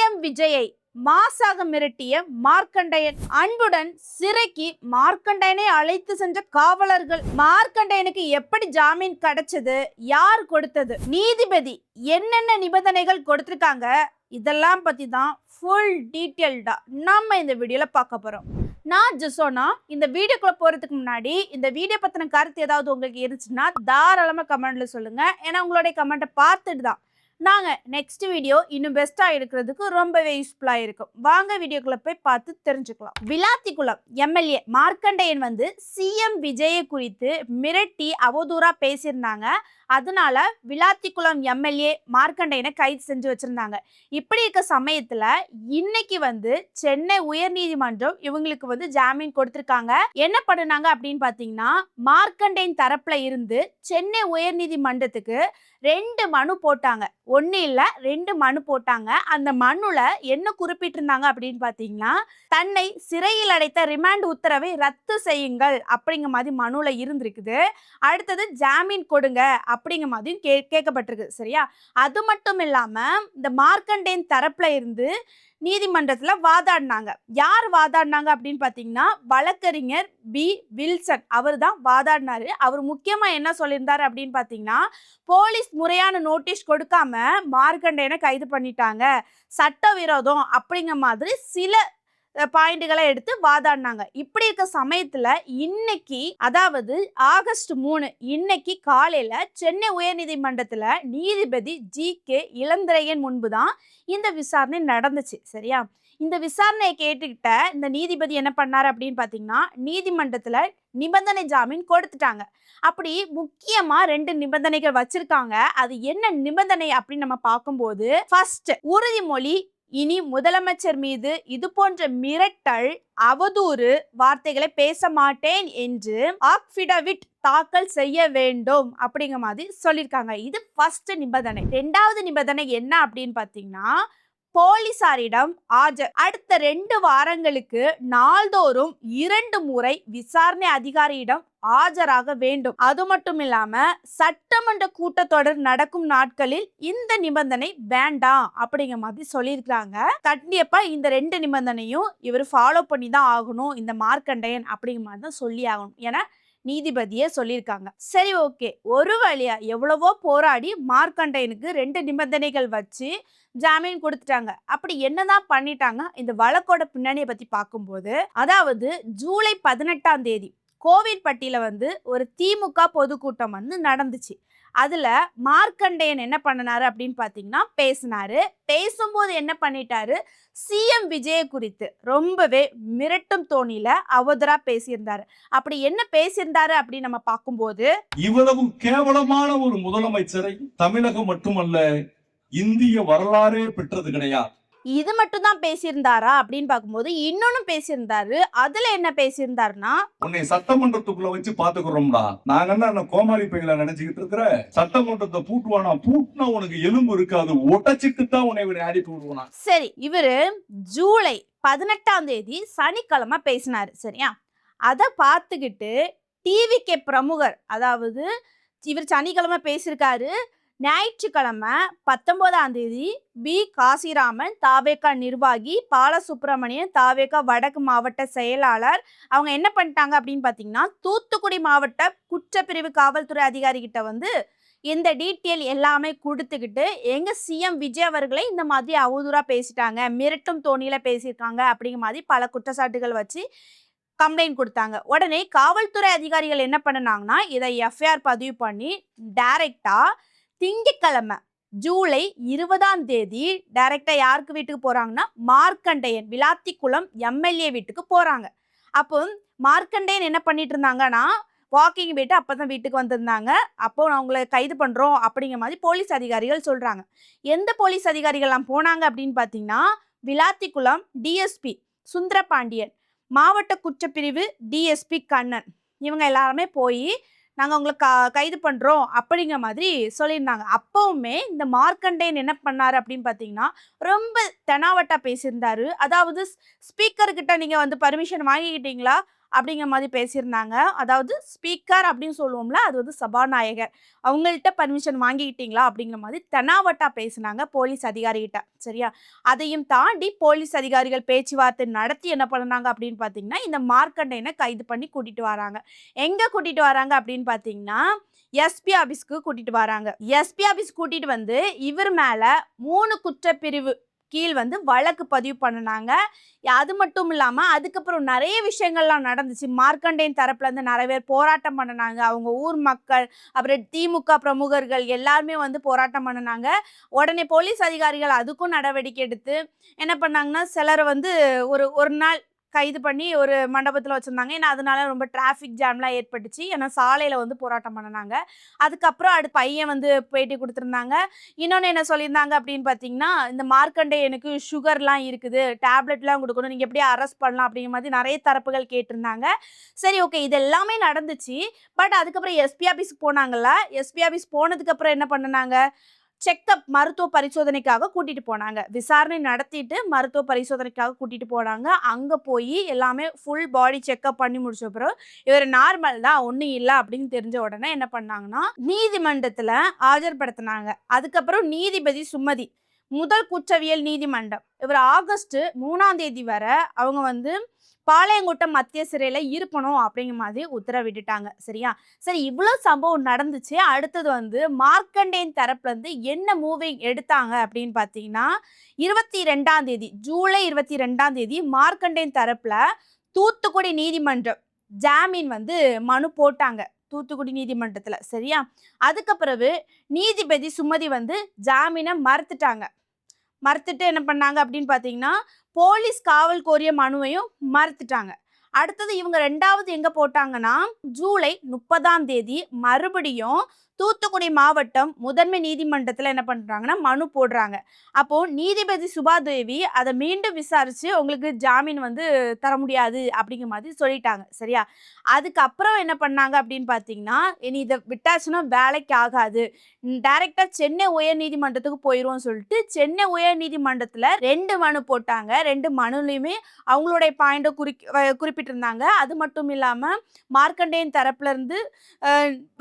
CM விஜயை மாசாக மிரட்டிய மார்க்கண்டையன் அன்புடன் சிறைக்கு மார்க்கண்டையனை அழைத்து சென்ற காவலர்கள். மார்க்கண்டையனுக்கு எப்படி ஜாமீன் கிடைச்சது, யார் கொடுத்தது, நீதிபதி என்னென்ன நிபந்தனைகள் கொடுத்திருக்காங்க, இதெல்லாம் பத்தி தான் ஃபுல் டீட்டெயில்டா நம்ம இந்த வீடியோல பார்க்க போறோம். நான் ஜெசோனா. இந்த வீடியோக்குள்ள போறதுக்கு முன்னாடி இந்த வீடியோ பத்தின கருத்து ஏதாவது உங்களுக்கு இருந்துச்சுன்னா தாராளமா கமெண்ட்ல சொல்லுங்க. ஏன்னா உங்களுடைய கமெண்ட்டை பார்த்துட்டு தான் நாங்கள் நெக்ஸ்ட் வீடியோ இன்னும் பெஸ்ட்டாக இருக்கிறதுக்கு ரொம்பவே யூஸ்ஃபுல்லாக இருக்கும். வாங்க வீடியோக்குள்ள போய் பார்த்து தெரிஞ்சுக்கலாம். விளாத்திக்குளம் எம்எல்ஏ மார்க்கண்டையன் வந்து சிஎம் விஜயை குறித்து மிரட்டி அவதூறா பேசியிருந்தாங்க. அதனால விளாத்திக்குளம் எம்எல்ஏ மார்க்கண்டையனை கைது செஞ்சு வச்சிருந்தாங்க. இப்படி இருக்க சமயத்துல இன்னைக்கு வந்து சென்னை உயர்நீதிமன்றம் இவங்களுக்கு வந்து ஜாமீன் கொடுத்திருக்காங்க. என்ன பண்ணுனாங்க அப்படின்னு பாத்தீங்கன்னா, மார்க்கண்டையன் தரப்புல இருந்து சென்னை உயர்நீதிமன்றத்துக்கு 2 மனு போட்டாங்க. 1 இல்ல 2 மனு போட்டாங்க. அந்த மனுல என்ன குறிப்பிட்டிருந்தாங்க அப்படின்னு பாத்தீங்கன்னா, தன்னை சிறையில் அடைத்த ரிமாண்ட் உத்தரவை ரத்து செய்யுங்கள் அப்படிங்கிற மாதிரி மனுல இருந்திருக்குது. அடுத்தது ஜாமீன் கொடுங்க அப்படிங்கிற மாதிரியும் கேட்கப்பட்டிருக்கு. சரியா? அது மட்டும் இல்லாம இந்த மார்க்கண்டையன் தரப்புல இருந்து நீதிமன்றத்துல வாதாடினாங்க. யார் வாதாடினாங்க அப்படின்னு பாத்தீங்கன்னா, வழக்கறிஞர் பி வில்சன் அவர் தான் வாதாடினாரு. அவர் முக்கியமா என்ன சொல்லியிருந்தாரு அப்படின்னு பாத்தீங்கன்னா, போலீஸ் முறையான நோட்டீஸ் கொடுக்காம மார்க்கண்டையனை கைது பண்ணிட்டாங்க, சட்டவிரோதம் அப்படிங்கிற மாதிரி சில பாயிண்ட்களை எடுத்து வாதாடினாங்க. இப்படி இருக்க சமயத்துல இன்னைக்கு, அதாவது ஆகஸ்ட் 3 இன்னைக்கு காலையில சென்னை உயர்நீதிமன்றத்துல நீதிபதி ஜி.கே. இளந்திரையன் முன்புதான் இந்த விசாரணை நடந்துச்சு. சரியா? இந்த விசாரணையை கேட்டுக்கிட்ட இந்த நீதிபதி என்ன பண்ணாரு அப்படின்னு பாத்தீங்கன்னா, நீதிமன்றத்துல நிபந்தனை ஜாமீன் கொடுத்துட்டாங்க. அப்படி முக்கியமா 2 நிபந்தனைகள் வச்சிருக்காங்க. அது என்ன நிபந்தனை அப்படின்னு நம்ம பார்க்கும்போது, ஃபர்ஸ்ட் உறுதிமொழி, இனி முதலமைச்சர் மீது இது போன்ற மிரட்டல், அவதூறு வார்த்தைகளை பேச மாட்டேன் என்று ஆஃபிடவிட் தாக்கல் செய்ய வேண்டும் அப்படிங்கிற மாதிரி சொல்லியிருக்காங்க. இது ஃபர்ஸ்ட் நிபந்தனை. 2வது நிபந்தனை என்ன அப்படின்னு பாத்தீங்கன்னா, போலீசாரிடம் ஆஜர். அடுத்த 2 வாரங்களுக்கு நாள்தோறும் 2 முறை விசாரணை அதிகாரியிடம் ஆஜராக வேண்டும். அது மட்டும் இல்லாம சட்டமன்ற கூட்டத்தொடர் நடக்கும் நாட்களில் இந்த நிபந்தனை வேண்டாம் அப்படிங்கிற மாதிரி சொல்லியிருக்காங்க. கண்டிப்பா இந்த 2 நிபந்தனையும் இவர் ஃபாலோ பண்ணி தான் ஆகணும், இந்த மார்க்கண்டையன் அப்படிங்கிற மாதிரி தான் சொல்லி ஆகணும். ஏன்னா நீதிபதியே சொல்லியிருக்காங்க. சரி, ஓகே, ஒரு வழியா எவ்வளவோ போராடி மார்க்கண்டையனுக்கு 2 நிபந்தனைகள் வச்சு ஜாமீன் கொடுத்துட்டாங்க. அப்படி என்னதான் பண்ணிட்டாங்க இந்த வழக்கோட பின்னணியை பத்தி பார்க்கும்போது, அதாவது ஜூலை 18ஆம் தேதி கோவில்பட்டியில வந்து ஒரு திமுக பொதுக்கூட்டம் வந்து நடந்துச்சு. அதுல மார்க்கண்டையன் என்ன பண்ணனாரு அப்படின்னு பாத்தீங்கன்னா, பேசினாரு. பேசும்போது என்ன பண்ணிட்டாரு, சிஎம் விஜய குறித்து ரொம்பவே மிரட்டும் தோணியில அவதூறா பேசியிருந்தாரு. அப்படி என்ன பேசியிருந்தாரு அப்படின்னு நம்ம பார்க்கும்போது, இவ்வளவு கேவலமான ஒரு முதலமைச்சரை தமிழகம் மட்டுமல்ல இந்திய வரலாறே பெற்றது கிடையாது. இது மட்டும் தான் பேசியிருந்தாரா அப்படின்னு பார்க்கும்போது இன்னொன்னு பேசியிருந்தாரு. அதுல என்ன பேசியிருந்தாருன்னா, உன்னை சட்டமன்றத்துக்குள்ள வச்சு பாத்துக்கிறோம்டா, நாங்க என்ன கோமாளி பையல நினைச்சுக்கிட்டு இருக்கிற, சட்டமன்றத்தை பூட்டுவானா, பூட்டினா உனக்கு எலும்பு இருக்காது, உடைச்சிட்டு தான் உன்னை அனுப்பி விடுவானா. சரி, இவரு ஜூலை 18ஆம் தேதி சனிக்கிழமை பேசினாரு. சரியா? அதை பார்த்துக்கிட்டு டிவிகே பிரமுகர், அதாவது இவர் சனிக்கிழமை பேசியிருக்காரு, ஞாயிற்றுக்கிழமை 19ஆம் தேதி பி காசிராமன் தாவேகா நிர்வாகி, பாலசுப்ரமணியன் தாவேகா வடக்கு மாவட்ட செயலாளர், அவங்க என்ன பண்ணிட்டாங்க அப்படின்னு பார்த்தீங்கன்னா, தூத்துக்குடி மாவட்ட குற்றப்பிரிவு காவல்துறை அதிகாரி கிட்ட வந்து இந்த டீட்டெயில் எல்லாமே கொடுத்துக்கிட்டு, எங்க சிஎம் விஜய் அவர்களை இந்த மாதிரி அவதூறா பேசிட்டாங்க, மிரட்டும் தோணியில பேசியிருக்காங்க அப்படிங்கிற மாதிரி பல குற்றச்சாட்டுகள் வச்சு கம்ப்ளைண்ட் கொடுத்தாங்க. உடனே காவல்துறை அதிகாரிகள் என்ன பண்ணாங்கன்னா, இதை எஃப்ஐஆர் பதிவு பண்ணி டைரக்டா திங்கட்கிழமை ஜூலை 20ஆம் தேதி டைரக்டா யாருக்கு வீட்டுக்கு போறாங்கன்னா, மார்க்கண்டையன் விளாத்திக்குளம் எம்எல்ஏ வீட்டுக்கு போறாங்க. அப்போ மார்க்கண்டையன் என்ன பண்ணிட்டு இருந்தாங்கன்னா, வாக்கிங் போயிட்டு அப்பதான் வீட்டுக்கு வந்திருந்தாங்க. அப்போ அவங்களை கைது பண்றோம் அப்படிங்கிற மாதிரி போலீஸ் அதிகாரிகள் சொல்றாங்க. எந்த போலீஸ் அதிகாரிகள்லாம் போனாங்க அப்படின்னு பாத்தீங்கன்னா, விளாத்திக்குளம் டிஎஸ்பி சுந்தரபாண்டியன், மாவட்ட குற்றப்பிரிவு டிஎஸ்பி கண்ணன், இவங்க எல்லாருமே போய் நாங்கள் உங்களை கைது பண்ணுறோம் அப்படிங்கிற மாதிரி சொல்லியிருந்தாங்க. அப்போவுமே இந்த மார்க்கண்டையன் என்ன பண்ணார் அப்படின்னு பார்த்தீங்கன்னா, ரொம்ப தெனாவட்டா பேசியிருந்தாரு. அதாவது ஸ்பீக்கர்கிட்ட நீங்கள் வந்து பர்மிஷன் வாங்கிக்கிட்டீங்களா, அப்படிங்கிற மாதிரி பேசியிருந்தாங்க. அதாவது ஸ்பீக்கர் அப்படின்னு சொல்லுவோம்ல, அது வந்து சபாநாயகர். அவங்கள்ட்ட பர்மிஷன் வாங்கிக்கிட்டீங்களா? அப்படிங்கிற மாதிரி தெனாவட்டா பேசினாங்க போலீஸ் அதிகாரிகிட்ட. சரியா? அதையும் தாண்டி போலீஸ் அதிகாரிகள் பேச்சுவார்த்தை நடத்தி என்ன பண்ணாங்க அப்படின்னு பார்த்தீங்கன்னா, இந்த மார்க்கண்டேயன கைது பண்ணி கூட்டிட்டு வராங்க. எங்க கூட்டிட்டு வராங்க அப்படின்னு பார்த்தீங்கன்னா, எஸ்பி ஆபீஸ்க்கு கூட்டிட்டு வராங்க. எஸ்பி ஆபீஸ் கூட்டிட்டு வந்து இவர் மேல 3 குற்றப்பிரிவு கீழ் வந்து வழக்கு பதிவு பண்ணுனாங்க. அது மட்டும் இல்லாம அதுக்கப்புறம் நிறைய விஷயங்கள்லாம் நடந்துச்சு. மார்க்கண்டேயன் தரப்புல இருந்து நிறைய பேர் போராட்டம் பண்ணுனாங்க. அவங்க ஊர் மக்கள், அப்புறம் திமுக பிரமுகர்கள் எல்லாருமே வந்து போராட்டம் பண்ணுனாங்க. உடனே போலீஸ் அதிகாரிகள் அதுக்கும் நடவடிக்கை எடுத்து என்ன பண்ணாங்கன்னா, சிலரை வந்து ஒரு ஒரு நாள் கைது பண்ணி ஒரு மண்டபத்துல வச்சிருந்தாங்க. ஏன்னா, அதனால ரொம்ப டிராஃபிக் ஜாம்லாம் ஏற்பட்டுச்சு. ஏன்னா, சாலையில வந்து போராட்டம் பண்ணுனாங்க. அதுக்கப்புறம் பையன் வந்து பேட்டி குடுத்திருந்தாங்க. இன்னொன்னு என்ன சொல்லியிருந்தாங்க அப்படின்னு பார்த்தீங்கன்னா, இந்த மார்க்கண்டேயனுக்கு சுகர்லாம் இருக்குது. டேப்லெட்லாம் குடுக்கணும். நீங்க எப்படியும் அரெஸ்ட் பண்ணலாம் அப்படிங்கிற மாதிரி நெறைய தரப்புகள் கேட்டிருந்தாங்க. சரி, ஓகே. இது எல்லாமே நடந்துச்சு. பட் அதுக்கப்புறம் எஸ்பி ஆஃபீஸ்க்கு போனாங்கல்ல. எஸ்பி ஆஃபீஸ் போனதுக்கப்புறம் என்ன பண்ணுனாங்க? செக்கப் மருத்துவ பரிசோதனைக்காக கூட்டிட்டு போனாங்க. விசாரணை நடத்திட்டு மருத்துவ பரிசோதனைக்காக கூட்டிட்டு போனாங்க. அங்க போயி எல்லாமே ஃபுல் பாடி செக்கப் பண்ணி முடிச்ச பிறகு, இவரு நார்மல் தான், ஒண்ணும் இல்ல அப்படின்னு தெரிஞ்ச உடனே என்ன பண்ணாங்கன்னா, நீதிமன்றத்துல ஆஜர்படுத்துனாங்க. அதுக்கப்புறம் நீதிபதி சுமதி, முதல் குற்றவியல் நீதிமன்றம். இவர் ஆகஸ்ட் 3ஆம் தேதி வர அவங்க வந்து பாளையங்கோட்டம் மத்திய சிறையில இருக்கணும் அப்படிங்கிற மாதிரி உத்தரவிட்டுட்டாங்க. சரியா? சரி, இவ்வளோ சம்பவம் நடந்துச்சு. அடுத்தது வந்து மார்க்கண்டேயன் தரப்புல இருந்து என்ன மூவிங் எடுத்தாங்க அப்படின்னு பார்த்தீங்கன்னா, 22ஆம் தேதி ஜூலை 22ஆம் தேதி மார்க்கண்டேயன் தரப்புல தூத்துக்குடி நீதிமன்றம் ஜாமீன் வந்து மனு போட்டாங்க. தூத்துக்குடி நீதிமன்றத்துல. சரியா? அதுக்கு பிறகு நீதிபதி சுமதி வந்து ஜாமீன மறுத்துட்டாங்க. மறுத்துட்டு என்ன பண்ணாங்க அப்படின்னு பார்த்தீங்கன்னா, போலீஸ் காவல் கோரிய மனுவையும் மறுத்துட்டாங்க. அடுத்தது இவங்க 2வது எங்க போட்டாங்கன்னா, ஜூலை 30ஆம் தேதி மறுபடியும் தூத்துக்குடி மாவட்டம் முதன்மை நீதிமன்றத்துல என்ன பண்றாங்கன்னா, மனு போடுறாங்க. அப்போ நீதிபதி சுபாதேவி அத மீண்டும் விசாரிச்சு உங்களுக்கு ஜாமீன் வந்து தர முடியாது அப்படிங்கிற மாதிரி சொல்லிட்டாங்க. சரியா? அதுக்கப்புறம் என்ன பண்ணாங்க அப்படின்னு பார்த்தீங்கன்னா, இனி இத விட்டாச்சுன்னா வேலைக்கு ஆகாது. டைரக்ட்டா சென்னை உயர்நீதிமன்றத்துக்கு போயிருவோம்னு சொல்லிட்டு, சென்னை உயர்நீதிமன்றத்துல 2 மனு போட்டாங்க. 2 மனுலயுமே அவங்களுடைய பாயிண்ட்ட குறிப்பிட்டிருந்தாங்க. அது மட்டும் இல்லாம மார்க்கண்டேயன் தரப்புல இருந்து அ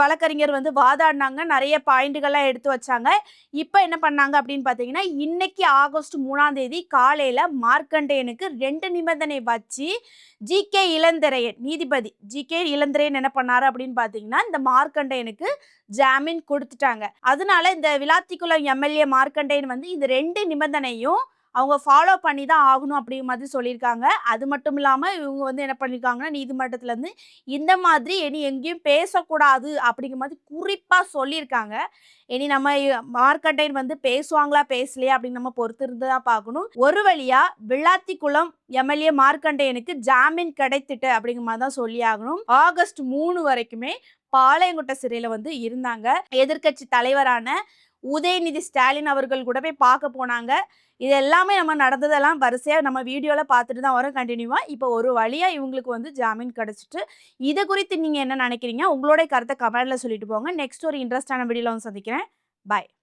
வழக்கறிஞர் வந்து வாதாடுனாங்க. நெறைய பாயிண்ட்டுகள்லாம் எடுத்து வச்சாங்க. இப்ப என்ன பண்ணாங்க அப்படின்னு பார்த்தீங்கன்னா, இன்னைக்கு ஆகஸ்ட் 3ஆம் தேதி காலையில மார்க்கண்டேயனுக்கு 2 நிபந்தனை வச்சு ஜி.கே. இளந்திரையன் நீதிபதி ஜி.கே. இளந்திரையன் என்ன பண்ணாரு அப்படின்னு பார்த்தீங்கன்னா, இந்த மார்க்கண்டேயனுக்கு ஜாமீன் கொடுத்துட்டாங்க. அதனால இந்த விளாத்திக்குளம் எம்எல்ஏ மார்க்கண்டேயன் வந்து இந்த 2 நிபந்தனையும் அவங்க ஃபாலோ பண்ணி தான் ஆகணும் அப்படிங்கிற மாதிரி சொல்லியிருக்காங்க. அது மட்டும் இல்லாம இவங்க வந்து என்ன பண்ணியிருக்காங்கன்னா, நீதிமன்றத்துல இருந்து இந்த மாதிரி இனி எங்கேயும் பேசக்கூடாது அப்படிங்கிற மாதிரி குறிப்பா சொல்லியிருக்காங்க. இனி நம்ம மார்க்கண்டேயன் வந்து பேசுவாங்களா, பேசலையா அப்படின்னு நம்ம பொறுத்து இருந்து தான் பார்க்கணும். ஒரு வழியா விளாத்திக்குளம் எம்எல்ஏ மார்க்கண்டேயனுக்கு ஜாமீன் கிடைத்துட்டு அப்படிங்கிற மாதிரி தான் சொல்லி ஆகணும். ஆகஸ்ட் 3 வரைக்குமே பாளையங்கோட்டை சிறையில வந்து இருந்தாங்க. எதிர்க்கட்சி தலைவரான உதயநிதி ஸ்டாலின் அவர்கள் கூட போய் பார்க்க போனாங்க. இது எல்லாமே நம்ம நடந்ததெல்லாம் வரிசையா நம்ம வீடியோல பார்த்துட்டு தான் வரோம் கன்டினியூவா. இப்போ ஒரு வழியா இவங்களுக்கு வந்து ஜாமீன் கிடைச்சிட்டு, இது குறித்து நீங்க என்ன நினைக்கிறீங்க? உங்களுடைய கருத்த கமெண்ட்ல சொல்லிட்டு போங்க. நெக்ஸ்ட் ஒரு இன்ட்ரெஸ்டான வீடியோல வந்து சந்திக்கிறேன். பாய்.